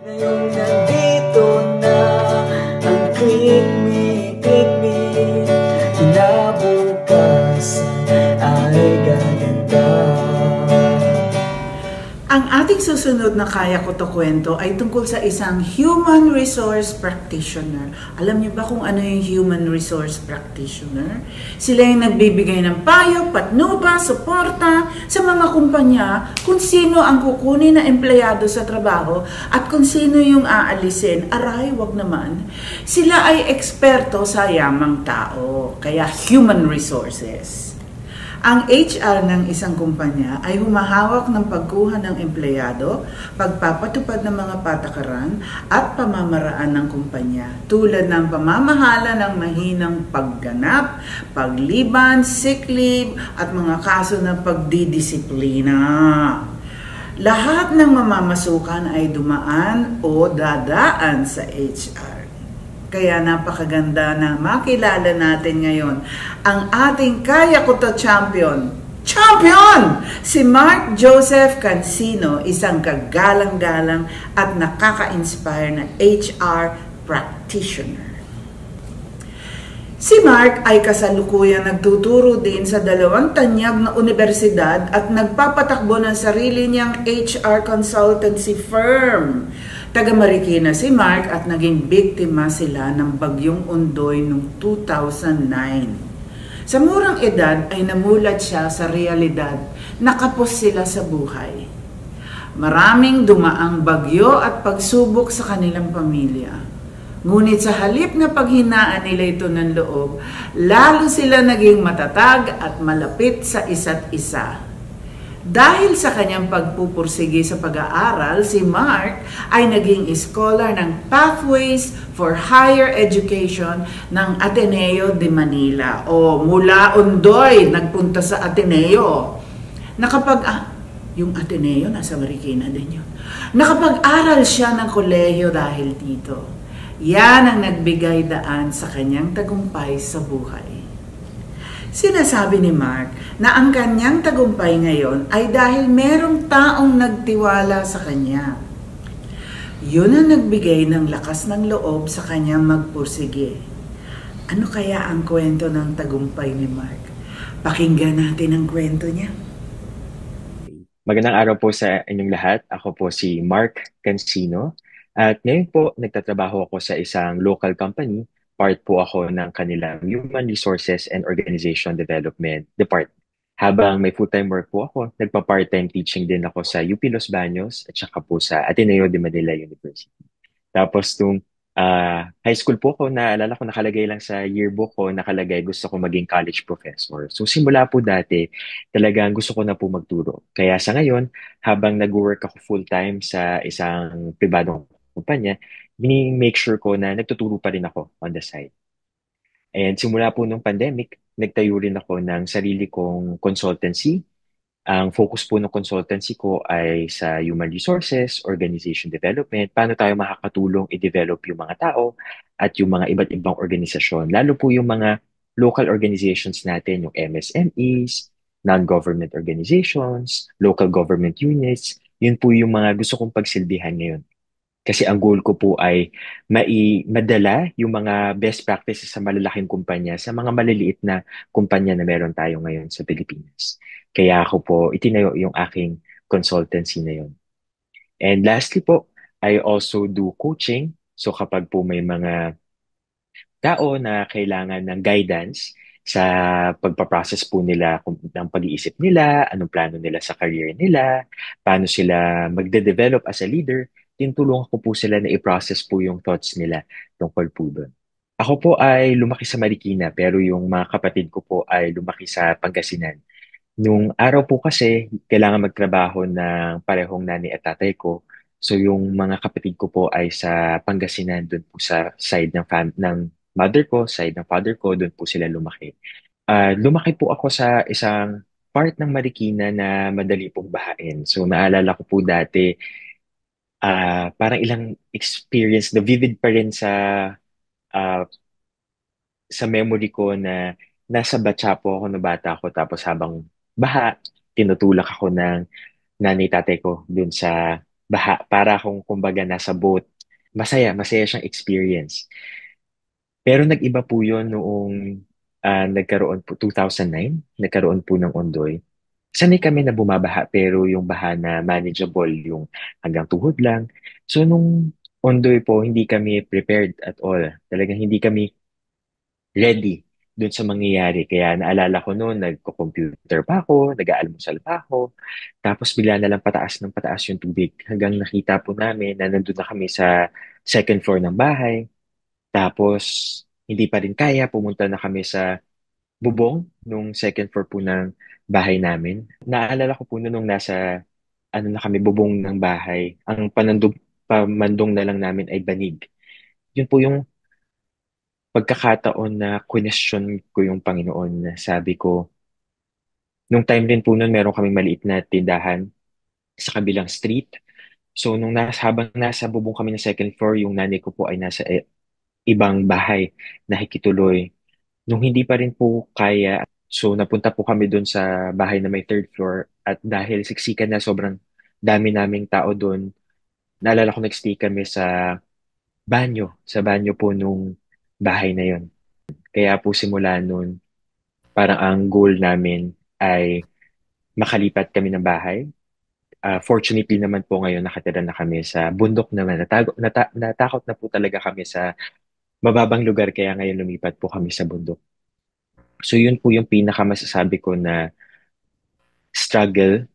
Ngayong nandito na ang click me, kinabukasan ay gaganda. Ang ating susunod na kaya ko to kwento ay tungkol sa isang human resource practitioner. Alam niyo ba kung ano yung human resource practitioner? Sila yung nagbibigay ng payo, patnuba, suporta sa mga kumpanya kung sino ang kukunin na empleyado sa trabaho at kung sino yung aalisin. Aray, wag naman. Sila ay eksperto sa yamang tao, kaya human resources. Ang HR ng isang kumpanya ay humahawak ng pagkuha ng empleyado, pagpapatupad ng mga patakaran at pamamaraan ng kumpanya tulad ng pamamahala ng mahinang pagganap, pagliban, sick leave at mga kaso ng pagdidisiplina. Lahat ng mamamasukan ay dumaan o dadaan sa HR. Kaya napakaganda na makilala natin ngayon ang ating Kaya Ko To champion. Champion! Si Mark Joseph Cansino, isang kagalang-galang at nakaka-inspire na HR practitioner. Si Mark ay kasalukuyang nagtuturo din sa 2 tanyag na universidad at nagpapatakbo ng sarili niyang HR consultancy firm. Taga Marikina si Mark at naging biktima sila ng bagyong Ondoy noong 2009. Sa murang edad ay namulat siya sa realidad na kapos sila sa buhay. Maraming dumaang bagyo at pagsubok sa kanilang pamilya. Ngunit sa halip na paghinaan nila ito ng loob, lalo sila naging matatag at malapit sa isa't isa. Dahil sa kanyang pagpupursige sa pag-aaral, si Mark ay naging scholar ng Pathways for Higher Education ng Ateneo de Manila. O mula Ondoy, nagpunta sa Ateneo. Yung Ateneo, nasa Marikina din yun. Nakapag-aral siya ng kolehiyo dahil dito. Yan ang nagbigay daan sa kanyang tagumpay sa buhay. Sinasabi ni Mark na ang kanyang tagumpay ngayon ay dahil merong taong nagtiwala sa kanya. Yun ang nagbigay ng lakas ng loob sa kanyang magpursige. Ano kaya ang kwento ng tagumpay ni Mark? Pakinggan natin ang kwento niya. Magandang araw po sa inyong lahat. Ako po si Mark Cansino. At ngayon po, nagtatrabaho ako sa isang local company. Part po ako ng kanilang Human Resources and Organization Development Department. Habang may full-time work po ako, nagpa-part-time teaching din ako sa UP Los Baños at saka po sa Ateneo de Manila University. Tapos nung high school po ako, naalala ko nakalagay lang sa yearbook ko, nakalagay gusto ko maging college professor. So simula po dati, talagang gusto ko na po magturo. Kaya sa ngayon, habang nag-work ako full-time sa isang pribadong kumpanya, make sure ko na nagtuturo pa rin ako on the side. And simula po nung pandemic, nagtayo rin ako ng sarili kong consultancy. Ang focus po ng consultancy ko ay sa human resources, organization development, paano tayo makakatulong i-develop yung mga tao at yung mga iba't ibang organisasyon. Lalo po yung mga local organizations natin, yung MSMEs, non-government organizations, local government units, yun po yung mga gusto kong pagsilbihan ngayon. Kasi ang goal ko po ay madala yung mga best practices sa malalaking kumpanya sa mga maliliit na kumpanya na meron tayo ngayon sa Pilipinas. Kaya ako po itinayo yung aking consultancy na yun. And lastly po, I also do coaching. So kapag po may mga tao na kailangan ng guidance sa pagpaprocess po nila ng pag-iisip nila, anong plano nila sa career nila, paano sila magde-develop as a leader, tinutulungan ko po sila na i-process po yung thoughts nila tungkol po doon. Ako po ay lumaki sa Marikina pero yung mga kapatid ko po ay lumaki sa Pangasinan. Nung araw po kasi, kailangan magtrabaho ng parehong nanay at tatay ko. So yung mga kapatid ko po ay sa Pangasinan, doon po sa side ng mother ko, side ng father ko, doon po sila lumaki. Lumaki po ako sa isang part ng Marikina na madali pong bahain. So naalala ko po dati, parang ilang experience na vivid pa rin ah, sa memory ko na nasa batya po ako na bata ako tapos habang baha, tinutulak ako ng nanay tatay ko dun sa baha. Para akong kumbaga nasa boat. Masaya, masaya siyang experience. Pero nag-iba po yun noong nagkaroon po, 2009, nagkaroon po ng Ondoy. Sanay kami na bumabaha pero yung baha na manageable, yung hanggang tuhod lang. So nung Ondoy po, hindi kami prepared at all. Talagang hindi kami ready dun sa mangyayari. Kaya naalala ko noon, nagko-computer pa ako, nag-aalmusal pa ako. Tapos bigla na lang pataas ng pataas yung tubig. Hanggang nakita po namin na nandun na kami sa second floor ng bahay. Tapos hindi pa rin kaya, pumunta na kami sa bubong nung second floor po ng bahay namin. Naalala ko po noon nung nasa ano na kami, bubong ng bahay. Ang pamandong na lang namin ay banig. Yun po yung pagkakataon na question ko yung Panginoon na sabi ko, nung time din po nun, meron kaming maliit na tindahan sa kabilang street. So, habang nasa bubong kami ng second floor, yung nanay ko po ay nasa ibang bahay, nakikituloy. Nung hindi pa rin po kaya, so napunta po kami doon sa bahay na may third floor at dahil siksikan na sobrang dami naming tao doon, naalala ko nagstay kami sa banyo po nung bahay na yon. Kaya po simula noon, parang ang goal namin ay makalipat kami ng bahay. Fortunately naman po ngayon nakatira na kami sa bundok naman. Natakot na po talaga kami sa mababang lugar kaya ngayon lumipat po kami sa bundok. So yun po yung pinakamasasabi ko na struggle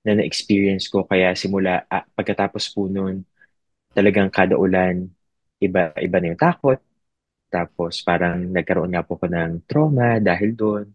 na na-experience ko. Kaya pagkatapos po nun, talagang kada ulan, iba na yung takot. Tapos parang nagkaroon nga po ako ng trauma dahil doon.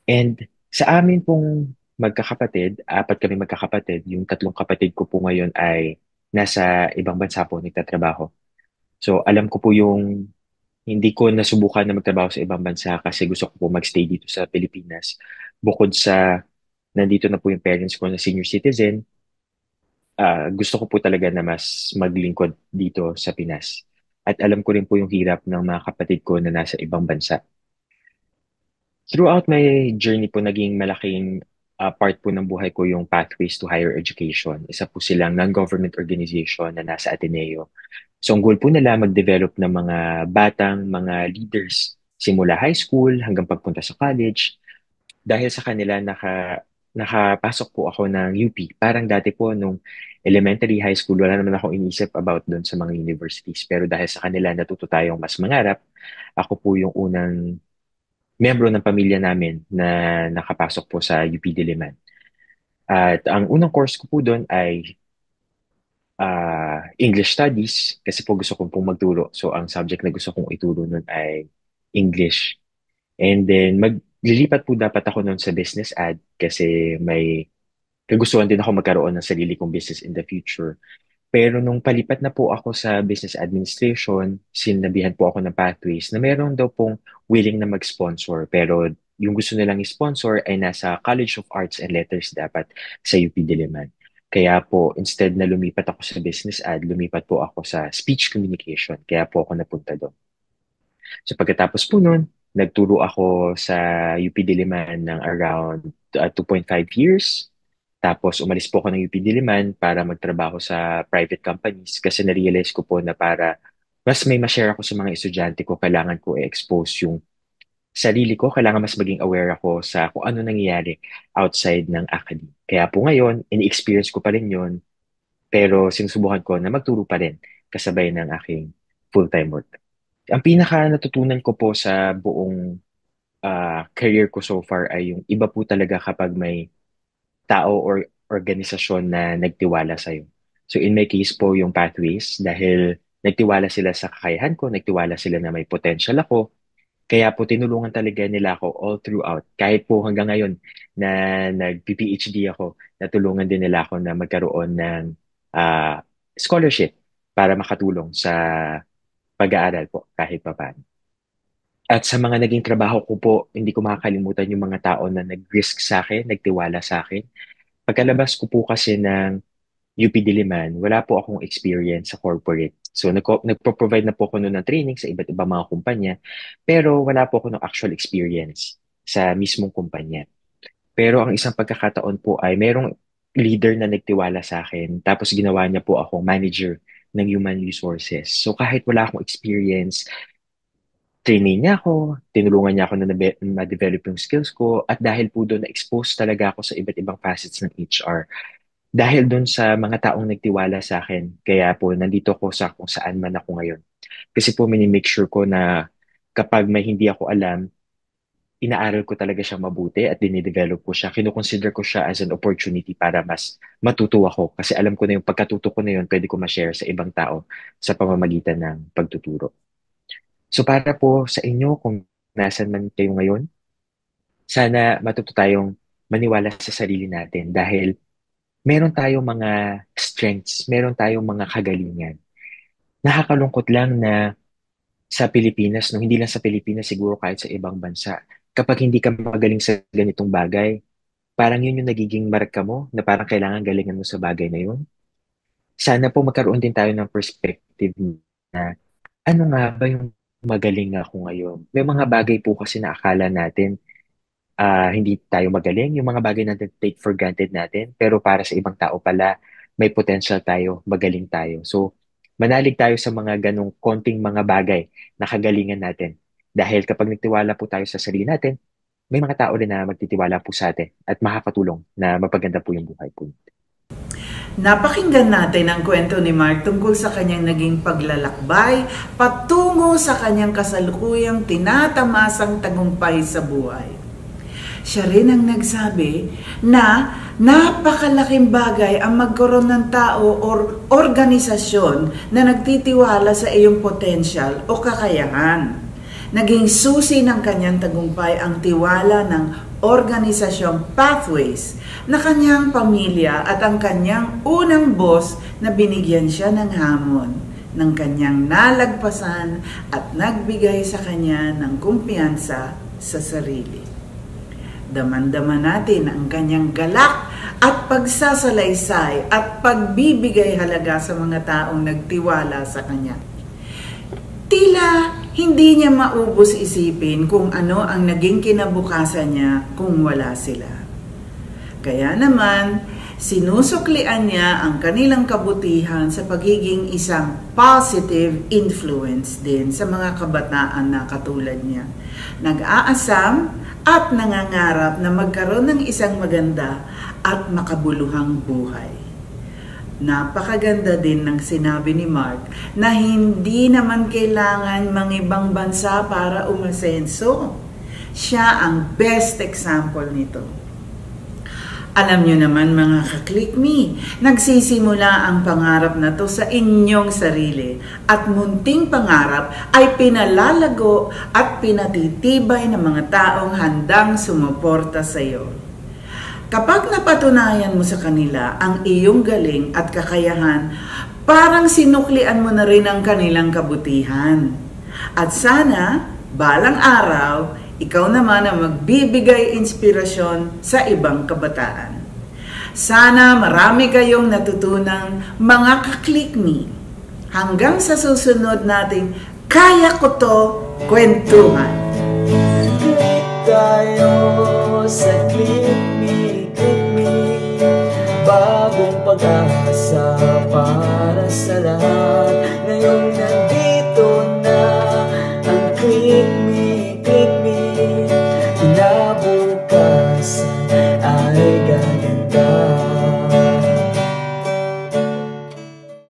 And sa amin pong magkakapatid, apat kami magkakapatid, yung tatlong kapatid ko po ngayon ay nasa ibang bansa po nagtatrabaho. So alam ko po yung hindi ko nasubukan na magtrabaho sa ibang bansa kasi gusto ko po magstay dito sa Pilipinas. Bukod sa nandito na po yung parents ko na senior citizen, gusto ko po talaga na mas maglingkod dito sa Pinas. At alam ko rin po yung hirap ng mga kapatid ko na nasa ibang bansa. Throughout my journey po, naging malaking part po ng buhay ko yung Pathways to Higher Education. Isa po silang non-government organization na nasa Ateneo. So ang goal po nila mag-develop ng mga mga leaders simula high school hanggang pagpunta sa college. Dahil sa kanila nakapasok po ako ng UP. Parang dati po nung elementary, high school, wala naman akong inisip about doon sa mga universities. Pero dahil sa kanila natuto tayong mas mangarap, ako po yung unang miyembro ng pamilya namin na nakapasok po sa UP Diliman. At ang unang course ko po doon ay English Studies kasi po gusto kong pong magturo. So ang subject na gusto kong ituro noon ay English. And then maglilipat po dapat ako noon sa business ad kasi may kagustuhan din ako magkaroon ng sarili kong business in the future. Pero nung palipat na po ako sa business administration, sinabihan po ako ng Pathways na meron daw pong willing na mag-sponsor. Pero yung gusto nilang sponsor ay nasa College of Arts and Letters dapat sa UP Diliman. Kaya po, instead na lumipat ako sa business ad, lumipat po ako sa speech communication. Kaya po ako napunta doon. So pagkatapos po nun, nagturo ako sa UP Diliman ng around 2.5 years. Tapos umalis po ako ng UP Diliman para magtrabaho sa private companies kasi na-realize ko po na para mas may ma-share ako sa mga estudyante ko, kailangan ko i-expose yung sarili ko, kailangan mas maging aware ako sa kung ano nangyayari outside ng academy. Kaya po ngayon, ini-experience ko pa rin yun, pero sinusubukan ko na magturo pa rin kasabay ng aking full-time work. Ang pinaka natutunan ko po sa buong career ko so far ay yung iba po talaga kapag may tao or organisasyon na nagtiwala sa'yo. So in my case po yung Pathways, dahil nagtiwala sila sa kakayahan ko, nagtiwala sila na may potential ako, kaya po tinulungan talaga nila ako all throughout. Kahit po hanggang ngayon na nag-PhD ako, natulungan din nila ako na magkaroon ng scholarship para makatulong sa pag-aaral po kahit pa paano. At sa mga naging trabaho ko po, hindi ko makakalimutan yung mga tao na nag-risk sa akin, nagtiwala sa akin. Pagkalabas ko po kasi ng UP Diliman, wala po akong experience sa corporate. So nagpo-provide na po ako noon ng training sa iba't ibang mga kumpanya, pero wala po ako ng actual experience sa mismong kumpanya. Pero ang isang pagkakataon po ay merong leader na nagtiwala sa akin. Tapos ginawa niya po akong manager ng human resources. So kahit wala akong experience, training niya ako, tinulungan niya ako na ma-develop yung skills ko, at dahil po doon, na-expose talaga ako sa iba't ibang facets ng HR. Dahil doon sa mga taong nagtiwala sa akin, kaya po nandito ko sa kung saan man ako ngayon. Kasi po minimake sure ko na kapag may hindi ako alam, inaaral ko talaga siya mabuti at dinidevelop ko siya. Kinukonsider ko siya as an opportunity para mas matuto ako. Kasi alam ko na yung pagkatuto ko na yun, pwede ko ma-share sa ibang tao sa pamamagitan ng pagtuturo. So para po sa inyo, kung nasan man kayo ngayon, sana matuto tayong maniwala sa sarili natin dahil meron tayong mga strengths, meron tayong mga kagalingan. Nakakalungkot lang na sa Pilipinas, no, hindi lang sa Pilipinas, siguro kahit sa ibang bansa, kapag hindi ka magaling sa ganitong bagay, parang yun yung nagiging marka mo na parang kailangan galingan mo sa bagay na yun. Sana po magkaroon din tayo ng perspective na ano nga ba yung magaling ako ngayon. May mga bagay po kasi na akala natin hindi tayo magaling, yung mga bagay natin take for granted natin, pero para sa ibang tao pala, may potential tayo, magaling tayo. So, manalig tayo sa mga ganong konting mga bagay na kagalingan natin. Dahil kapag nagtiwala po tayo sa sarili natin, may mga tao din na magtitiwala po sa atin at makakatulong na mapaganda po yung buhay po. Napakinggan natin ang kwento ni Mark tungkol sa kanyang naging paglalakbay patungo sa kanyang kasalukuyang tinatamasang tagumpay sa buhay. Siya rin ang nagsabi na napakalaking bagay ang magkaroon ng tao o organisasyon na nagtitiwala sa iyong potensyal o kakayahan. Naging susi ng kanyang tagumpay ang tiwala ng organisasyong Pathways na kanyang pamilya at ang kanyang unang boss na binigyan siya ng hamon ng kanyang nalagpasan at nagbigay sa kanya ng kumpiyansa sa sarili. Daman-daman natin ang kanyang galak at pagsasalaysay at pagbibigay halaga sa mga taong nagtiwala sa kanya. Tila hindi niya maubos isipin kung ano ang naging kinabukasan niya kung wala sila. Kaya naman, sinusuklian niya ang kanilang kabutihan sa pagiging isang positive influence din sa mga kabataan na katulad niya. Nag-aasam at nangangarap na magkaroon ng isang maganda at makabuluhang buhay. Napakaganda din ng sinabi ni Mark na hindi naman kailangan mangibang bansa para umasenso. Siya ang best example nito. Alam nyo naman mga ka-Click Me, nagsisimula ang pangarap na to sa inyong sarili at munting pangarap ay pinalalago at pinatitibay ng mga taong handang sumuporta sa iyo. Kapag napatunayan mo sa kanila ang iyong galing at kakayahan, parang sinuklian mo na rin ang kanilang kabutihan. At sana, balang araw, ikaw naman ang magbibigay inspirasyon sa ibang kabataan. Sana marami kayong natutunang mga ka-Click Me. Hanggang sa susunod nating Kaya Ko To Kwentuhan. Click tayo sa Click Me. Bagong pag-asa para sa lahat.